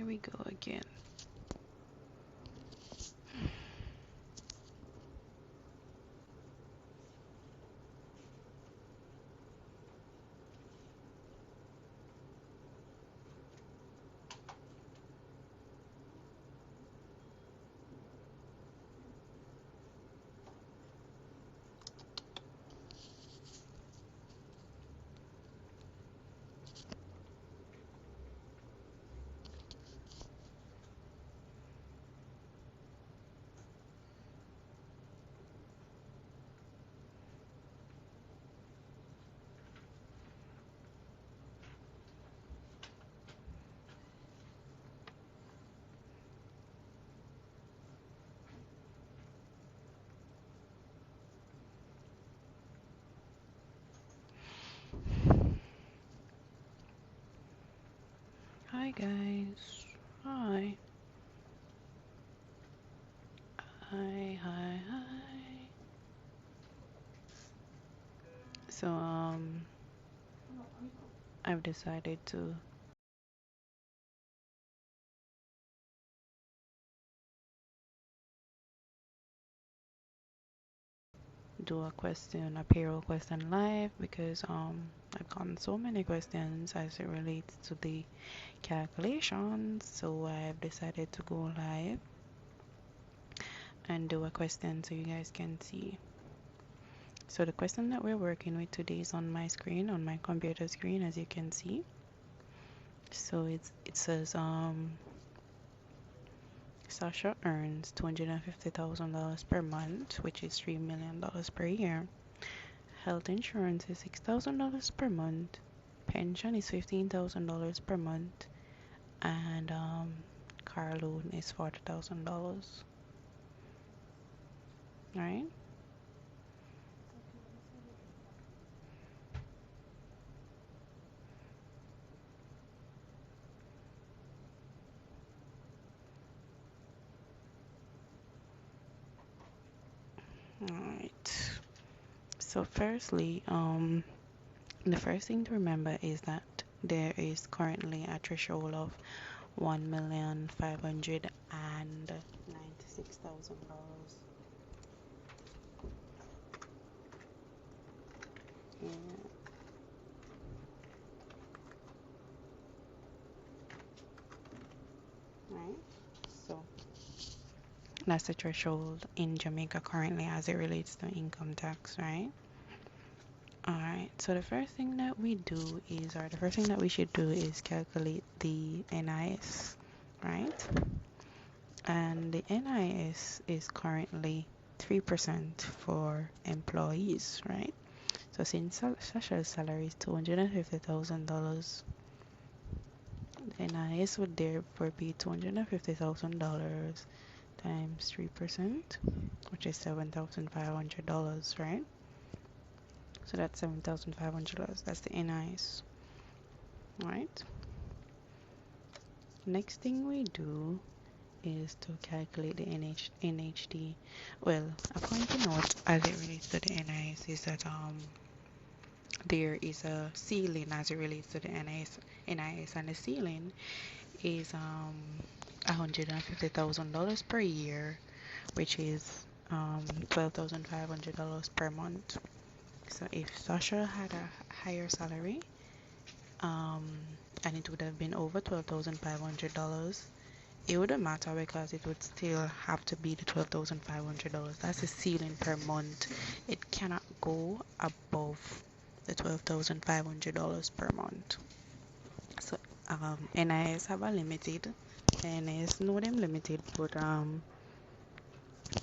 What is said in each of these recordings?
we go again. Hi guys. Hi. Hi. So I've decided to do a payroll question live because I've gotten so many questions as it relates to the calculations. So I've decided to go live and do a question so you guys can see. So the question that we're working with today is on my screen, on my computer screen, as you can see. So it says Sasha earns $250,000 per month, which is $3 million per year. Health insurance is $6,000 per month. Pension is $15,000 per month, and car loan is $40,000. Right? Alright. So firstly, the first thing to remember is that there is currently a threshold of $1,596,000. Yeah. Right? So that's the threshold in Jamaica currently as it relates to income tax, right? Alright, so the first thing that we do is, or the first thing that we should do is calculate the NIS, right? And the NIS is currently 3% for employees, right? So since Sasha's salary is $250,000, the NIS would therefore be $250,000 times 3%, which is $7,500, right? So that's $7,500. That's the NIS, right? Next thing we do is to calculate the NHD. Well, a point to note as it relates to the NIS is that there is a ceiling as it relates to the NIS, and the ceiling is $150,000 per year, which is $12,500 per month. So if Sasha had a higher salary, and it would have been over $12,500, it wouldn't matter because it would still have to be the $12,500. That's the ceiling per month. It cannot go above the $12,500 per month. So NIS have a limited. NIS know them limited, but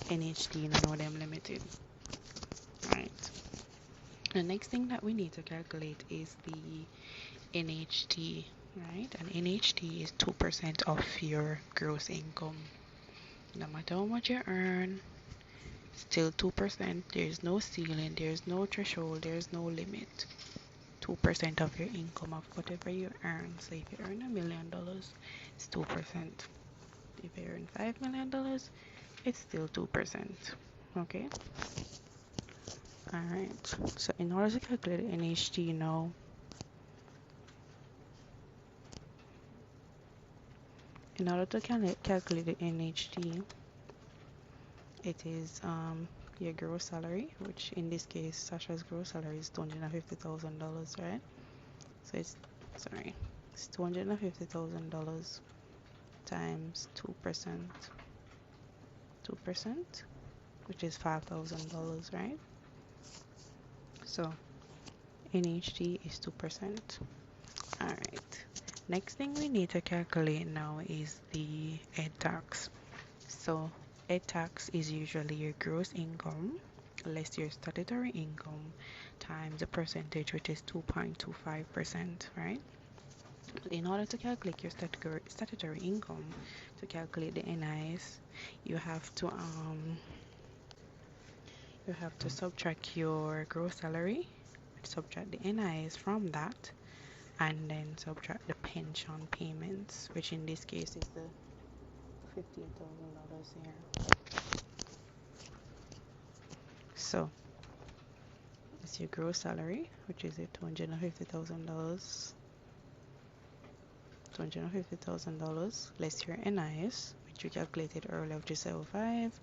NHD know them limited. Right. The next thing that we need to calculate is the NHD, right? And NHD is 2% of your gross income. No matter how much you earn, still 2%. There's no ceiling, there's no threshold, there's no limit. 2% of your income of whatever you earn. So if you earn $1 million, it's 2%. If you earn $5 million, it's still 2%. Okay? Alright. So in order to calculate NHD now, In order to calculate the NHT, it is your gross salary, which in this case Sasha's gross salary is $250,000, right? So it's it's $250,000 times 2%, which is $5,000, right? So NHT is 2%. All right. Next thing we need to calculate now is the ed tax. So ed tax is usually your gross income less your statutory income times the percentage, which is 2.25%, right? But in order to calculate your statutory income, to calculate the NIS, you have to subtract your gross salary, subtract the NIS from that, and then subtract the pension payments, which in this case is the $15,000 here. So it's your gross salary, which is a $250,000. $250,000 less your NIS, which we calculated earlier, which is 75,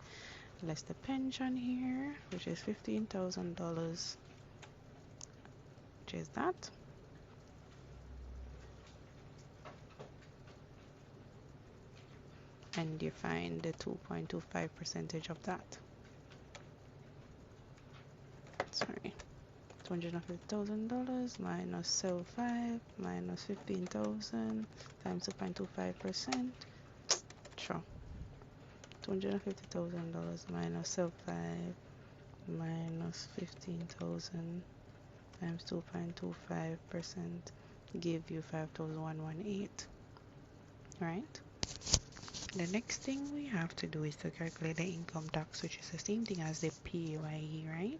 less the pension here, which is $15,000, which is that. And you find the 2.25 percentage of that. Sorry, $250,000 minus 75 minus 15,000 times 2.25%. Sure. $250,000 minus 75 minus 15,000 times 2.25% give you 5,118. Right? The next thing we have to do is to calculate the income tax, which is the same thing as the PAYE, right?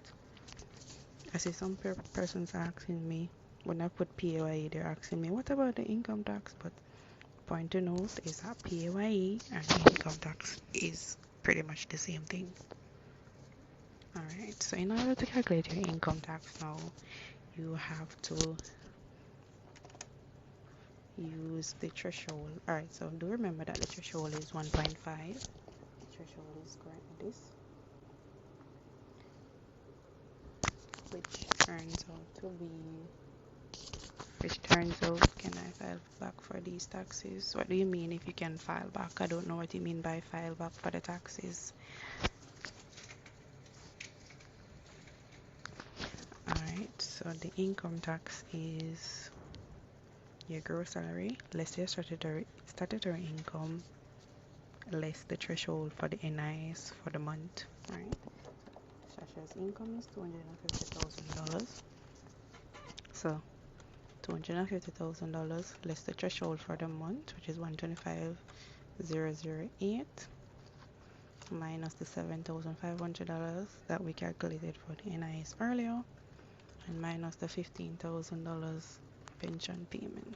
I see some persons asking me, when I put PAYE, they're asking me, what about the income tax? But point to note is that PAYE and income tax is pretty much the same thing. Alright, so in order to calculate your income tax now, you have to use the threshold. Alright, so do remember that the threshold is 1.5. The threshold is currently this, which turns out, can I file back for these taxes? What do you mean if you can file back? I don't know what you mean by file back for the taxes. Alright, so the income tax is your gross salary less your statutory income less the threshold for the NIS for the month, right? Sasha's income is $250,000. So $250,000 less the threshold for the month, which is 125,008, minus the $7,500 that we calculated for the NIS earlier, and minus the $15,000 pension payment.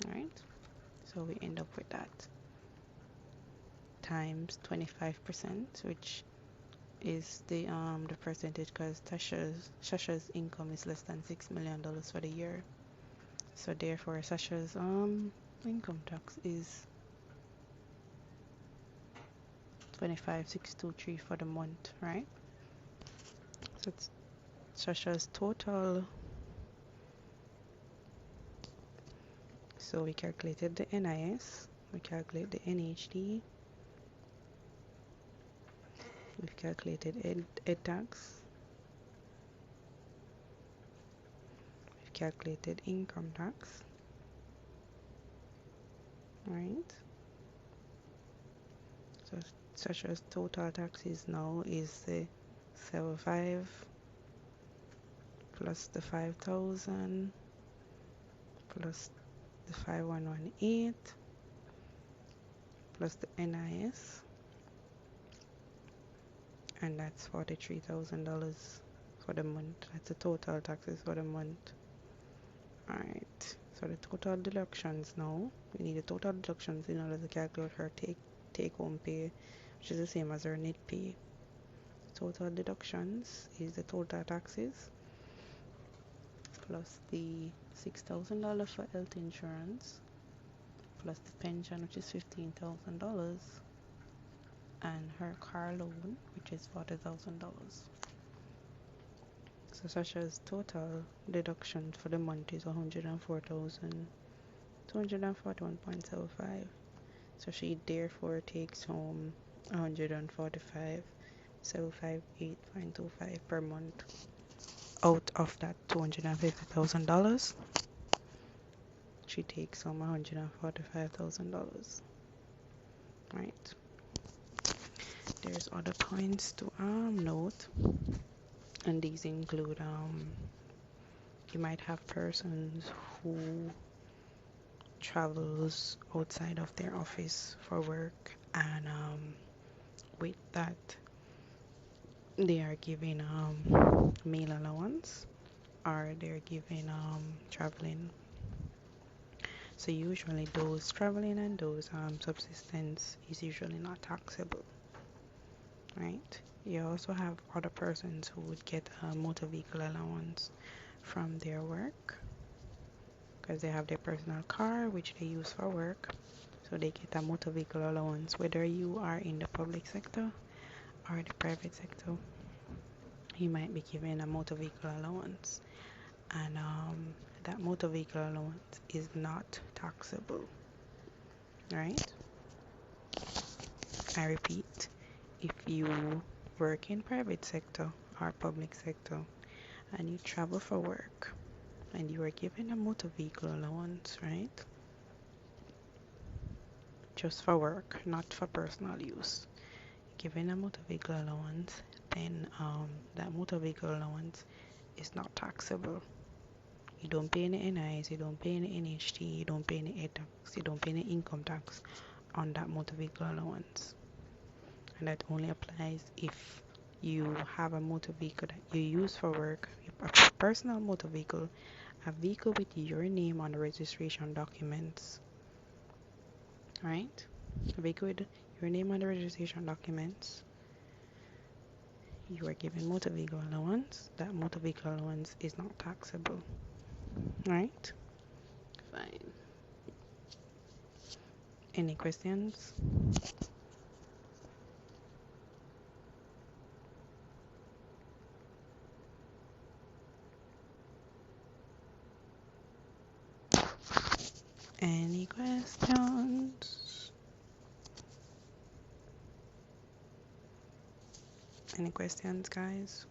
Right? So we end up with that times 25%, which is the percentage, because Sasha's income is less than $6 million for the year. So therefore Sasha's income tax is 25,623 for the month, right? So it's Sasha's total. So we calculated the NIS, we calculate the NHD, we've calculated ed tax, we've calculated income tax, right? So Sasha's total taxes now is the 75 plus the 5,000 plus the 5,118 plus the NIS, and that's $43,000 for the month. That's the total taxes for the month. Alright, so the total deductions now, we need the total deductions in order to calculate her take home pay, which is the same as her net pay. Total deductions is the total taxes plus the $6,000 for health insurance plus the pension, which is $15,000, and her car loan, which is $40,000. So Sasha's total deduction for the month is 104,241.75. So she therefore takes home 145,758.25 per month. Out of that $250,000, she takes home $145,000. Right. There's other points to note, and these include you might have persons who travels outside of their office for work, and with that they are given meal allowance, or they're given traveling. So usually those traveling and those subsistence is usually not taxable, right? You also have other persons who would get a motor vehicle allowance from their work because they have their personal car which they use for work. So they get a motor vehicle allowance whether you are in the public sector or the private sector. You might be given a motor vehicle allowance, and that motor vehicle allowance is not taxable, right? I repeat, if you work in private sector or public sector and you travel for work and you are given a motor vehicle allowance, right? Just for work, not for personal use. Given a motor vehicle allowance, then that motor vehicle allowance is not taxable. You don't pay any NIs, you don't pay any NHT, you don't pay any air tax, you don't pay any income tax on that motor vehicle allowance. And that only applies if you have a motor vehicle that you use for work, a personal motor vehicle, a vehicle with your name on the registration documents, right? A vehicle with your name on the registration documents. You are given motor vehicle allowance. That motor vehicle allowance is not taxable, right? Fine. Any questions? Any questions? Any questions, guys?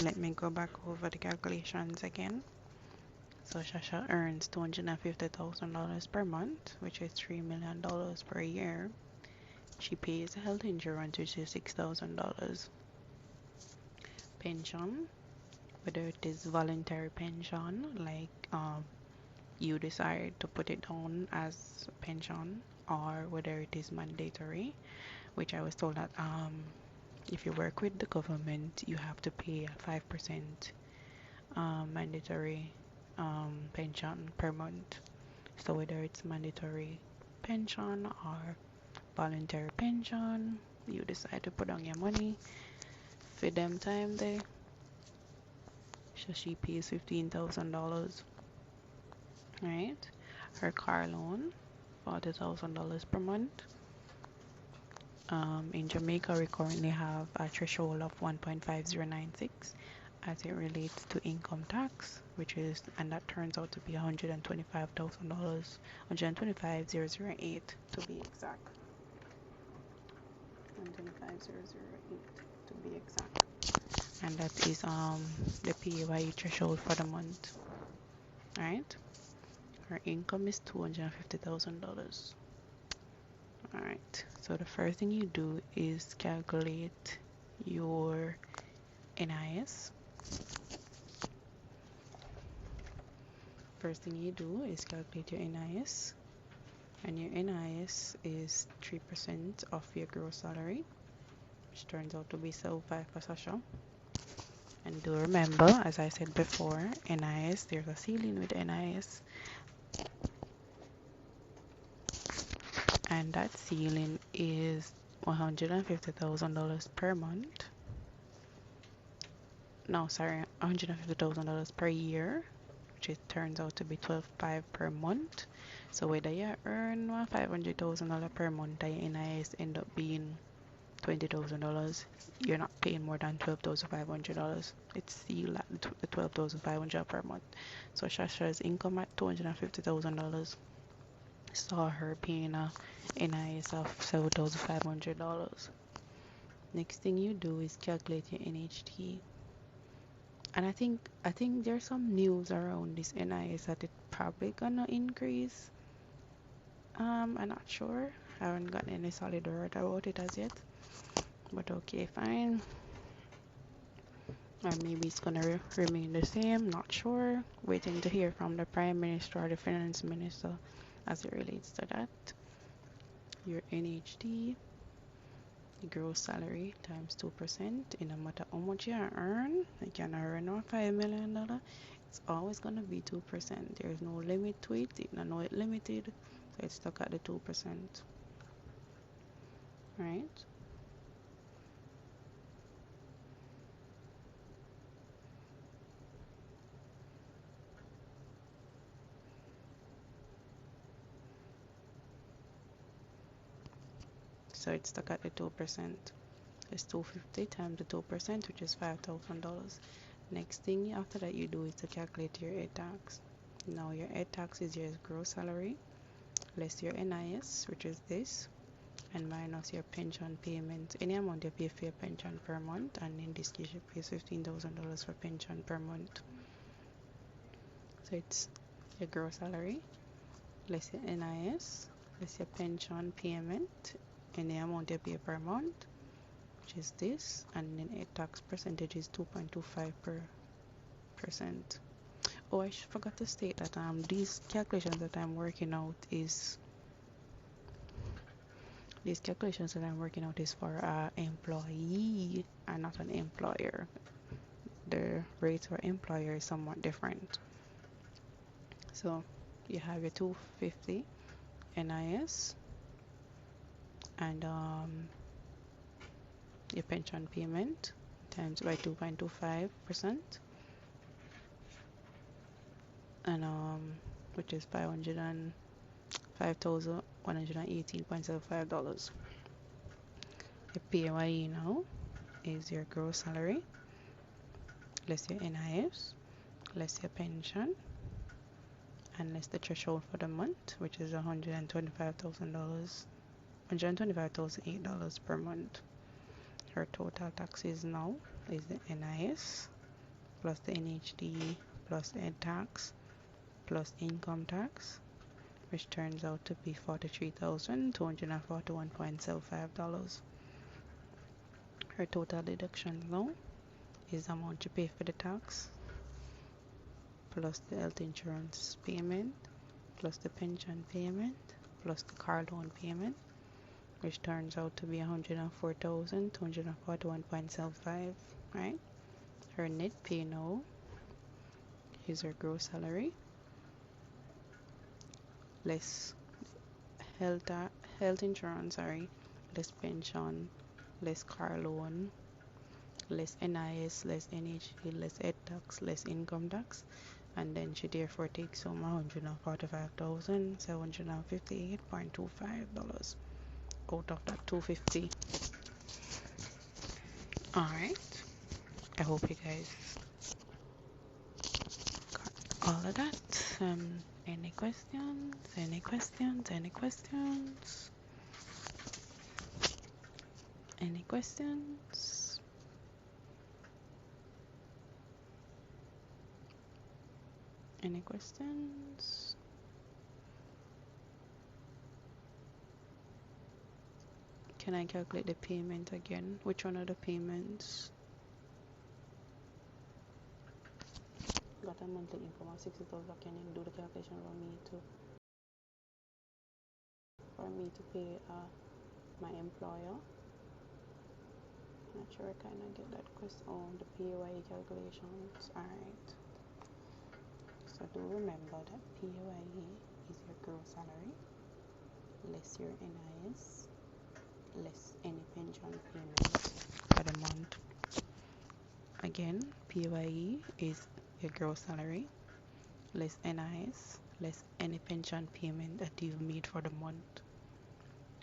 Let me go back over the calculations again. So Shasha earns $250,000 per month, which is $3 million per year. She pays health insurance, which is $6,000. Pension, whether it is voluntary pension, like you decide to put it down as pension, or whether it is mandatory, which I was told that if you work with the government, you have to pay a 5% mandatory pension per month. So whether it's mandatory pension or voluntary pension, you decide to put on your money for them time there. So she pays $15,000, right? Her car loan, $40,000 per month. In Jamaica, we currently have a threshold of 1.5096 as it relates to income tax, and that turns out to be $125,000, 125,008 to be exact. 125,008 to be exact. And that is the PAYE threshold for the month. Alright? Her income is $250,000. Alright, so the first thing you do is calculate your NIS. First thing you do is calculate your NIS. and your NIS is 3% of your gross salary, which turns out to be 5%. And do remember, as I said before, NIS, there's a ceiling with NIS, and that ceiling is $150,000 per month. No, sorry, $150,000 per year, which it turns out to be 12.5 per month. So whether you earn $500,000 per month and your NIS end up being $20,000, you're not paying more than $12,500. It's still at the $12,500 per month. So Shasha's income at $250,000 saw her paying a NIS of $7,500. Next thing you do is calculate your NHT. And I think there's some news around this NIS that it probably gonna increase. I'm not sure. I haven't gotten any solid word about it as yet. But okay, fine. Or maybe it's gonna remain the same, not sure. Waiting to hear from the Prime Minister or the Finance Minister as it relates to that. Your NHT, the gross salary times 2%, in no matter how much you earn, you can earn $5 million, it's always gonna be 2%. There's no limit to it, it's not limited, so it's stuck at the 2%. Right? So it's stuck at the 2%. It's 250 times the 2%, which is $5,000. Next thing after that you do is to calculate your head tax. Now your head tax is your gross salary less your NIS, which is this, and minus your pension payment. Any amount you pay for your pension per month, and in this case you pay $15,000 for pension per month. So it's your gross salary less your NIS less your pension payment, any amount you pay per month, which is this, and then a tax percentage is 2.25%. Oh, I forgot to state that these calculations that I'm working out is for an employee and not an employer. The rates for employer is somewhat different. So you have your 250 NIS and your pension payment times by 2.25%, and which is $5,118.75. The PAYE now is your gross salary less your NIS less your pension and less the threshold for the month, which is $125,008 per month. Her total taxes now is the NIS plus the NHD plus ed tax plus income tax, which turns out to be $43,241.75. Her total deductions now is the amount you pay for the tax plus the health insurance payment plus the pension payment plus the car loan payment, which turns out to be $104,241.75. Right? Her net pay now is her gross salary less health insurance, less pension, less car loan, less NIS, less NHD, less ed tax, less income tax, and then she therefore takes home $145,758.25 out of that 250. Alright, I hope you guys got all of that. Any questions? Any questions? Any questions? Any questions? Any questions? Can I calculate the payment again? Which one are the payments? Got a monthly income of $60,000. Can you do the calculation for me too? need to pay my employer. Not sure I kind of get that question. Oh, the PAYE calculations. Alright. So do remember that PAYE is your gross salary, less your NIS, less any pension payment for the month. Again, PAYE is your gross salary, less NIS, less any pension payment that you've made for the month.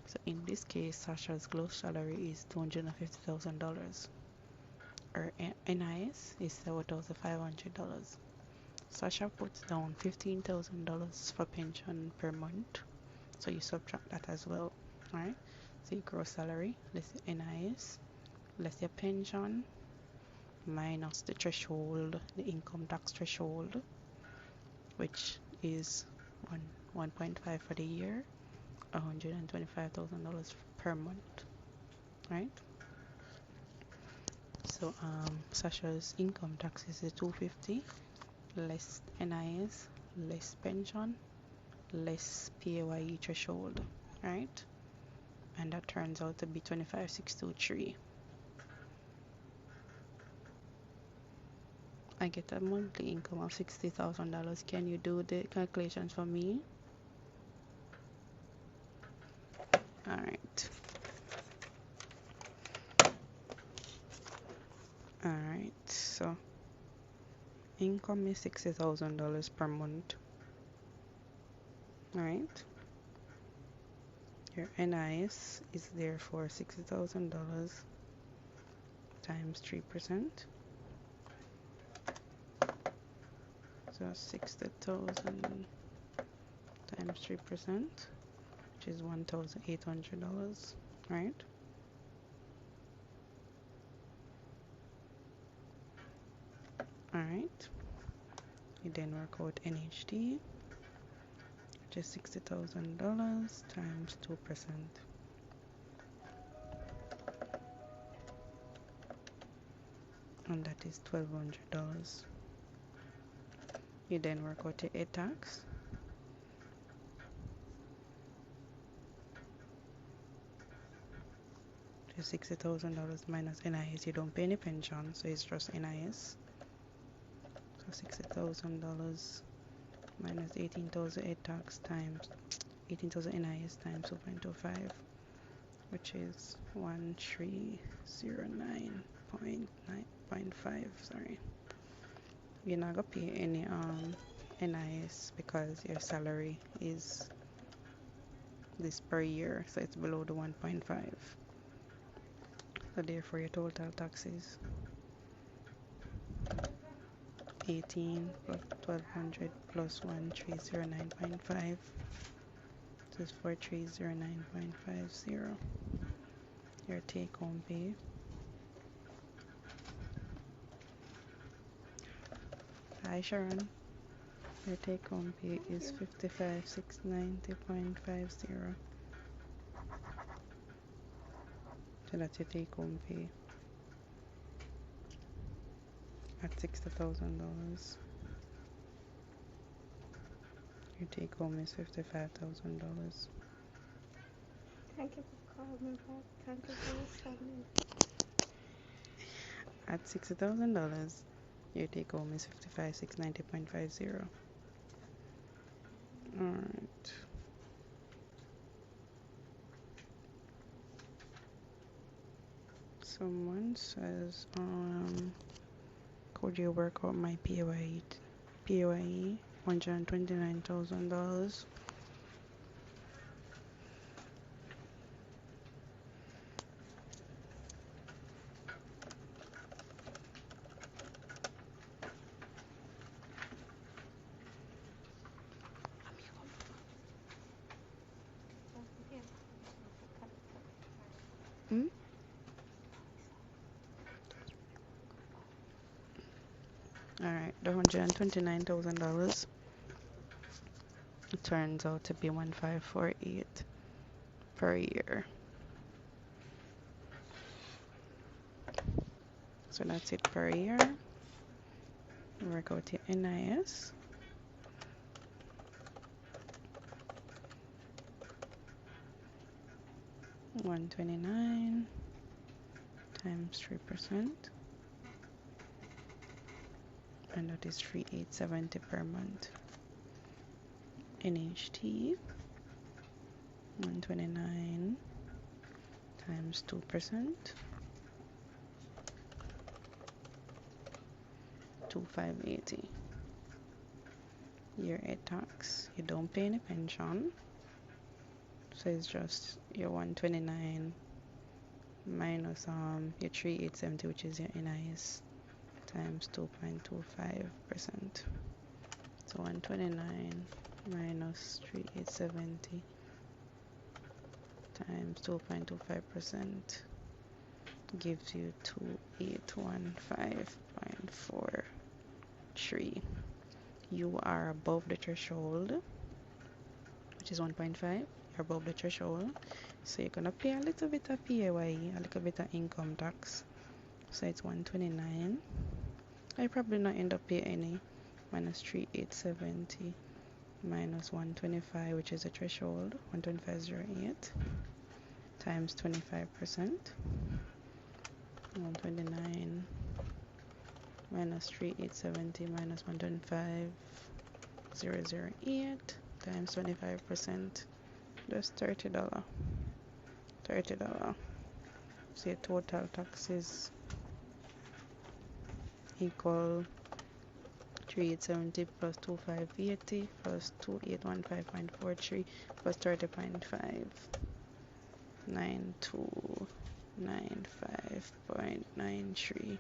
So in this case, Sasha's gross salary is $250,000. Her NIS is $7,500. Sasha puts down $15,000 for pension per month. So you subtract that as well, right? So your gross salary, less your NIS, less your pension, minus the threshold, the income tax threshold, which is 1.5 for the year, $125,000 per month, right? So Sasha's income tax is $250,000, less NIS, less pension, less PAYE threshold, right? And that turns out to be $25,623. I get a monthly income of $60,000. Can you do the calculations for me? Alright. Alright, so income is $60,000 per month. Alright. Your NIS is therefore $60,000 times 3%. So 60,000 times 3%, which is $1,800, right? Alright. You then work out NHT, which is $60,000 times 2%. And that is $1,200. You then work out your A tax. Which is $60,000 minus NIS. You don't pay any pension, so it's just NIS. So $60,000 minus 18,000 A tax times 18,000 NIS times 2.25, which is 1309.9.5. Sorry. You're not gonna pay any NIS because your salary is this per year, so it's below the 1.5. So therefore your total taxes 18 plus 1200 plus 1309.5. This is 4309.50. Your take home pay Hi Sharon. Your take home pay is 55,690.50. So that's your take home pay at $60,000. Your take home is $55,000. Thank you for calling me back. Thank you for listening. At $60,000, your take home is 55,690.50. Alright. Someone says, could you work out my PAYE $129,000? Hmm? Alright, the $129,000 it turns out to be 1,548 per year. So that's it per year. Work out your NIS. 129 times 3%, and that is 3,870 per month. NHT 129 times 2%, 2,580. Year 8 tax, you don't pay any pension, so it's just your 129 minus your 3,870, which is your NIS, times 2.25%. So 129 minus 3,870 times 2.25% gives you 2,815.43. You are above the threshold, which is 1.5. You're above the threshold, so you're gonna pay a little bit of PAYE, a little bit of income tax. So it's 129. I probably not end up paying any. Minus 3,870 minus 125, which is the threshold, 125.08 times 25%. 129 minus 3,870 minus 125.008 times 25%. Just $30. $30. So your total taxes equal 3,870 plus 2,580 plus 2,815.43 plus 30.5, 9,295.93.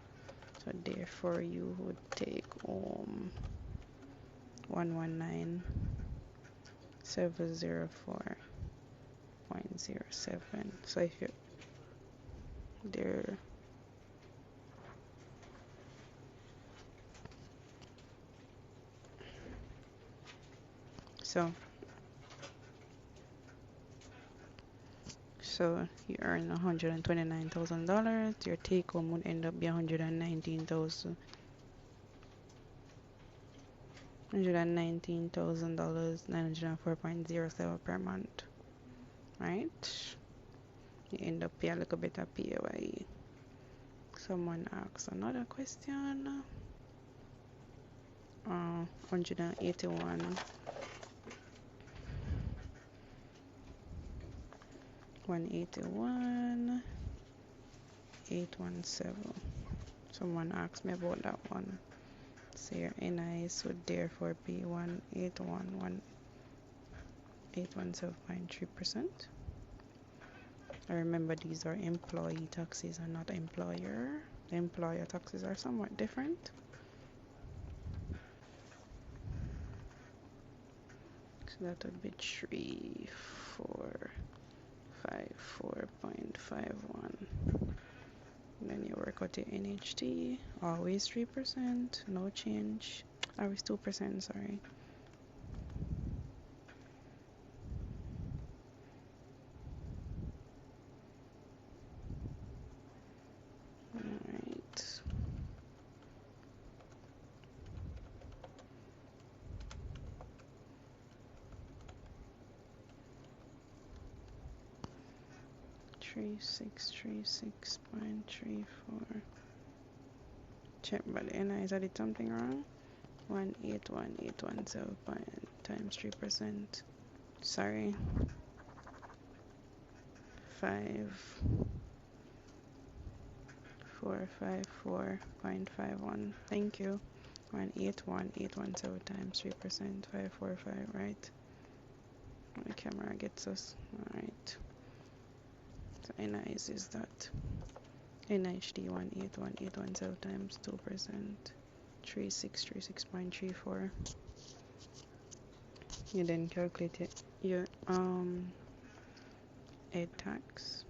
So therefore you would take home 119,704.07. So if you're there, so you earn $129,000. Your take home would end up being $119,904.07 per month, right? You end up paying a little bit of PAYE. Someone asks another question. 181, 181, 817. Someone asked me about that one. So your NIS would therefore be 1,817.3%. I remember these are employee taxes and not employer. The employer taxes are somewhat different. So that would be 3,454.51. Then you work out your NHT, always 3%, no change. Always 2%, sorry. Alright. $3,636.34. Check, but the NIS, I did something wrong. 181,817 times 3%. Sorry. 5,454.51. Thank you. 181,817 times 3%. 545, right? The camera gets us. Alright. So NIS is that. NHD 181,817 times 2%. 3,636.34. You then calculate your head tax,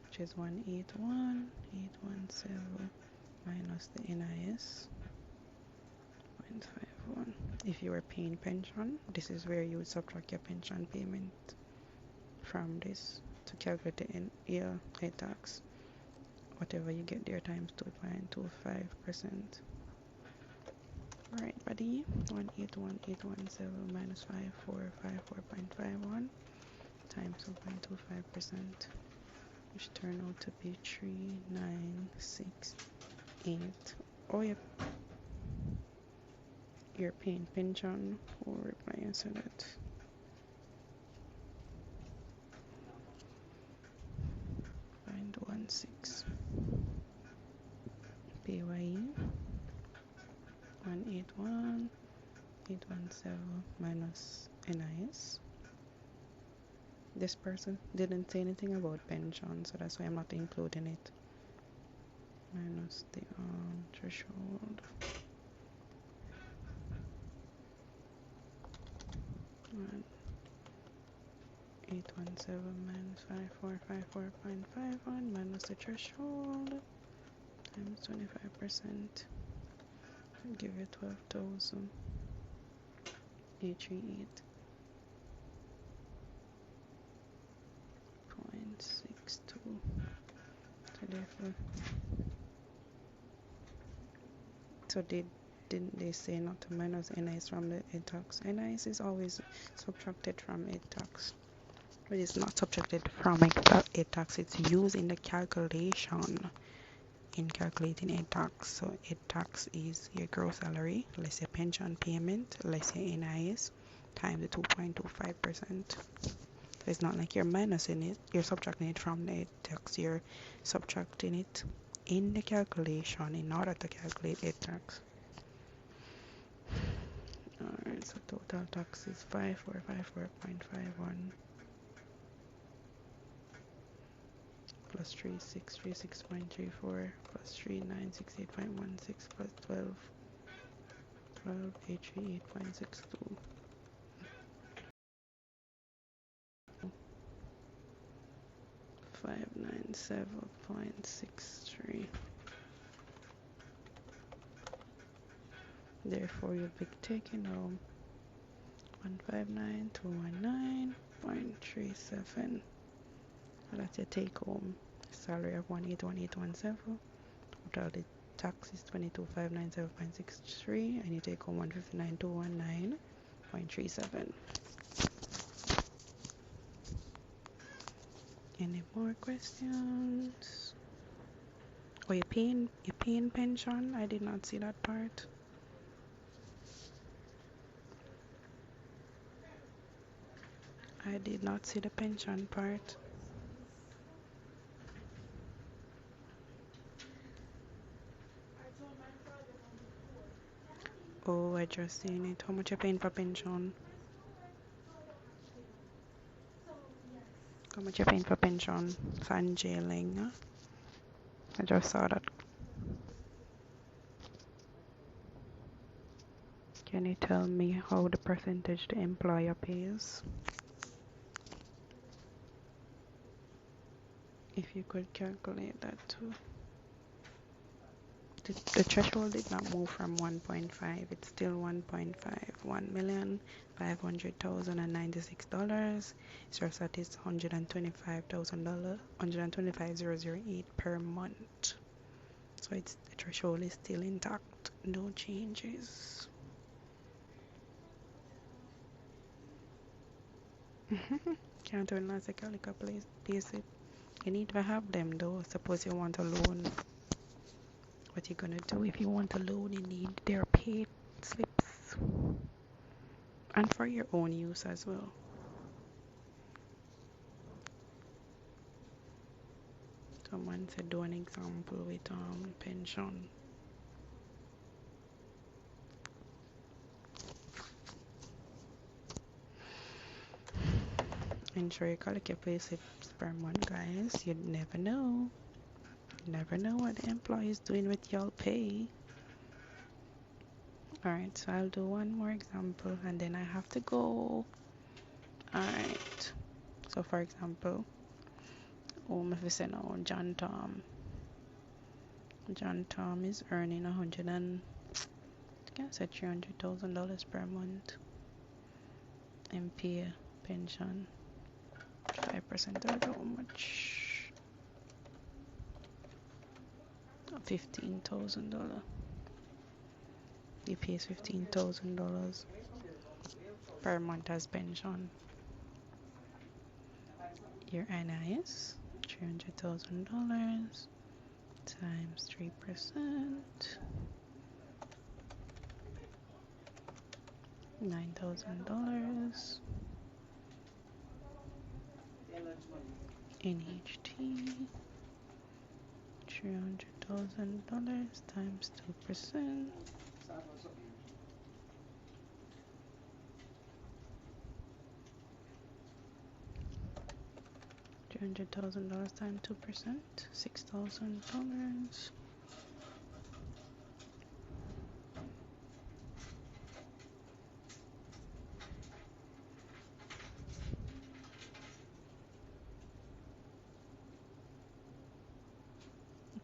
which is 181,817 minus the NIS 0.51. If you were paying pension, this is where you would subtract your pension payment from this to calculate your head tax. Whatever you get there times 2.25%. Alright, buddy. 181,817 minus 5,454.51 times 2.25%, which turn out to be 3968. Oh, you're paying pension or reply answer that. Find 16 PYE 181817 minus NIS. This person didn't say anything about pension, so that's why I'm not including it. Minus the threshold. 1817 minus 5454.51 minus the threshold times 25%. Give you 12,000. 838.62. So therefore, didn't they say not to minus NIS from the tax? NIS is always subtracted from a tax. But it's not subtracted from a tax. It's used in the calculation in calculating a tax. So a tax is your gross salary less your pension payment less your NIS times the 2.25%. So it's not like you're minusing it, you're subtracting it from the tax, you're subtracting it in the calculation in order to calculate a tax. Alright, so total tax is 5454.51 plus 3636.34 plus 3968.16 plus 838.62. 597.63. Therefore, you'll be taking home 159,219.37. That's your take home salary of 181,817. Total the tax is 22,597.63, and you take home 159,219.37. Any more questions? Oh, you're paying pension? I did not see that part. I did not see the pension part. Oh, I just seen it. How much you paying for pension? How much you paying for pension? Sanjay Ling. I just saw that. Can you tell me how the percentage the employer pays? If you could calculate that too. The threshold did not move from 1.5. It's still 1.5. $1,500,096. It's just that it's $125,000, $125,008 per month. So the threshold is still intact. No changes. Can't turn last a calico place it. You need to have them though. Suppose you want a loan. What you gonna do if you want a loan? You need their paid slips. And for your own use as well. Someone said do an example with pension. Ensure you collect your pay slips per month, guys. You'd never know. You never know what the employee is doing with your pay. Alright, so I'll do one more example and then I have to go. Alright. So for example, if we say now John Tom is earning $300,000 per month and pay pension 5%. I don't know how much. $15,000. He pays $15,000 per month as pension. your NIS, $300,000 times 3%, $9,000. NHT, $300,000 times 2%, $300,000 times 2%, $6,000.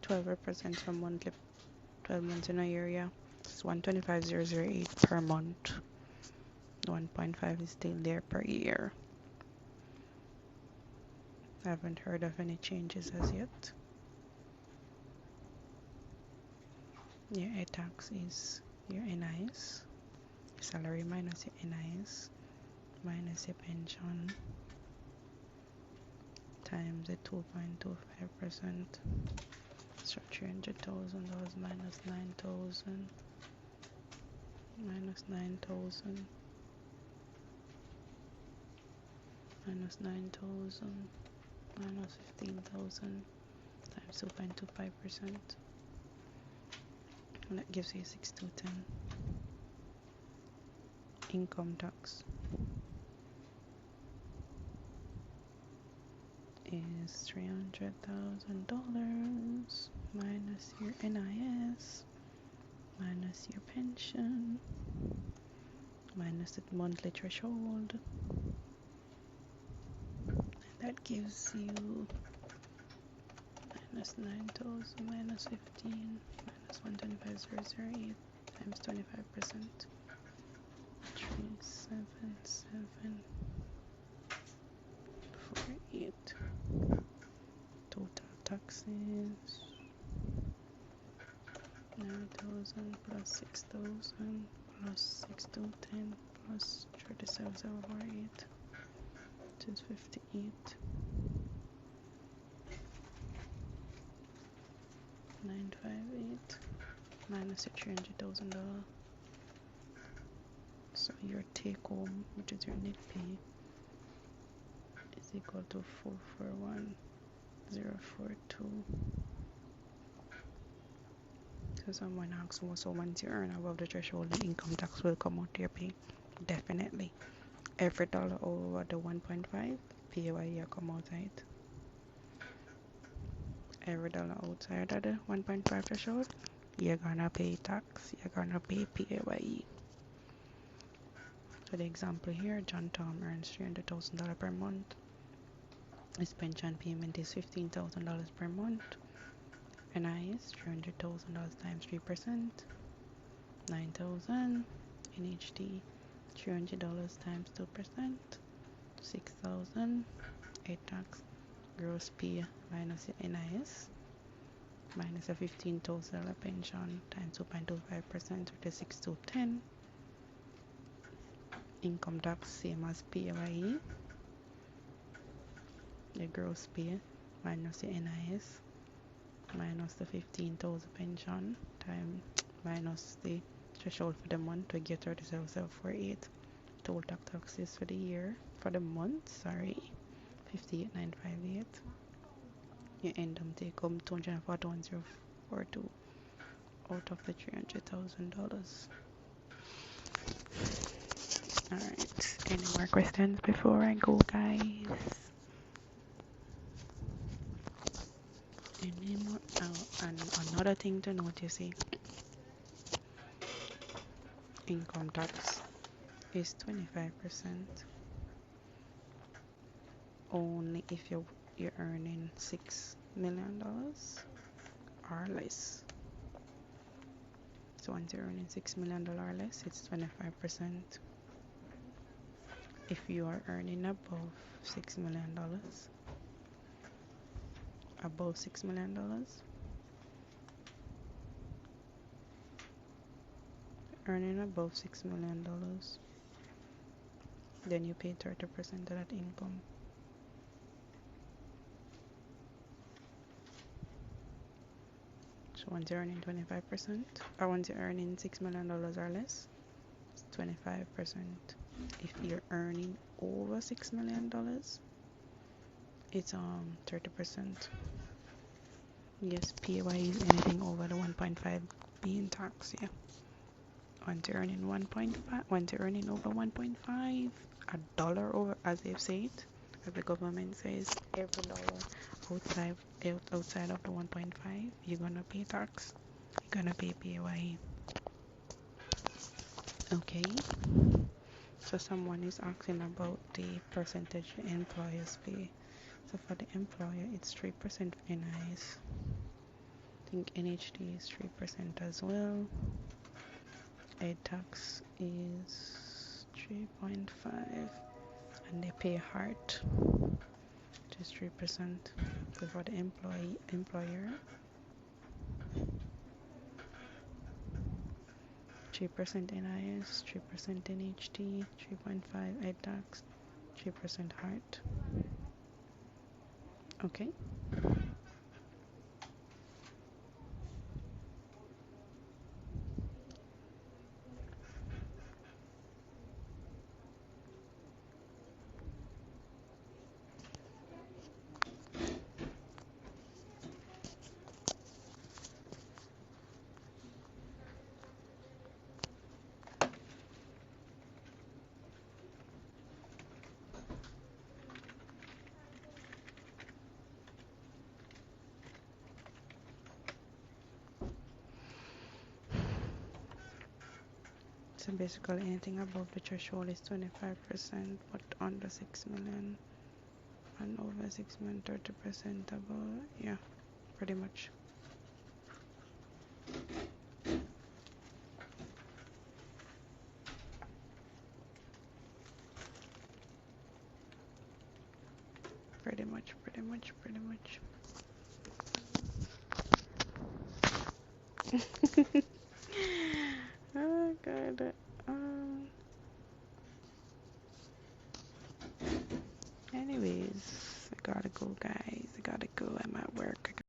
12 represents a monthly 12 months in a year, yeah. It's 125,008 per month. 1.5 is still there per year. I haven't heard of any changes as yet. Your air tax is your NIS, salary minus your NIS, minus your pension, times the 2.25%. So $300,000 minus 9,000, minus 9,000, minus 9,000, minus 15,000 times 2.25%. And that gives you 6,210. Income tax is $300,000 minus your NIS, minus your pension, minus the monthly threshold, and that gives you minus 9,000 minus 15 minus 125,008 times 25%. 37748. Total taxes 9,000 plus 6,000 plus 6,210 plus 37,748, which is 58. 958 minus your $300,000. So your take home, which is your net pay, is equal to 441,042. So someone asks, well, so once you earn above the threshold, the income tax will come out to your pay. Definitely. Every dollar over the 1.5, PAYE come out, right? Every dollar outside of the 1.5 threshold, you're gonna pay tax, you're gonna pay PAYE. So the example here, John Tom earns $300,000 per month. His pension payment is $15,000 per month. NIS $300,000 times 3%, 9,000. NHT $300 times 2%, 6,000. A tax, gross pay minus the NIS minus a $15,000 pension times 2.25%, which is 6,210. Income tax same as PAYE. The gross pay minus the NIS minus the 15,000 pension time minus the threshold for the month, we get 37,748. Total taxes for the year, for the month, sorry, 58,958. You end up take home 241,042 out of the $300,000. Alright, any more questions before I go, guys? Any more? Oh, and another thing to note, you see, income tax is 25% only if you're earning $6 million or less. So once you're earning $6 million or less, it's 25%. If you are earning above $6 million, above $6 million, earning above $6 million, then you pay 30% of that income. once you're earning 25%, or once you're earning $6 million or less, it's 25%. If you're earning over $6 million, it's 30%. Yes, PAY is anything over the 1.5 being taxed. Yeah. Once you're earning 1.5, once you're earning over 1.5, a dollar over, as they've said, as the government says, every dollar outside of the 1.5, you're gonna pay tax. You're gonna pay PAYE. Okay. So someone is asking about the percentage the employers pay. So for the employer, it's 3% NIs. I think NHD is 3% as well. Ed tax is 3.5, and they pay HART, which is 3%. So for the employer, 3% NIS, 3% NHT, 3.5 Ed tax, 3% HART. Okay. So basically anything above the threshold is 25%, but under 6 million and over 6 million, 30% above. Yeah, pretty much. Pretty much, pretty much, pretty much. Oh god. Anyways, I gotta go, guys. I gotta go. I'm at work.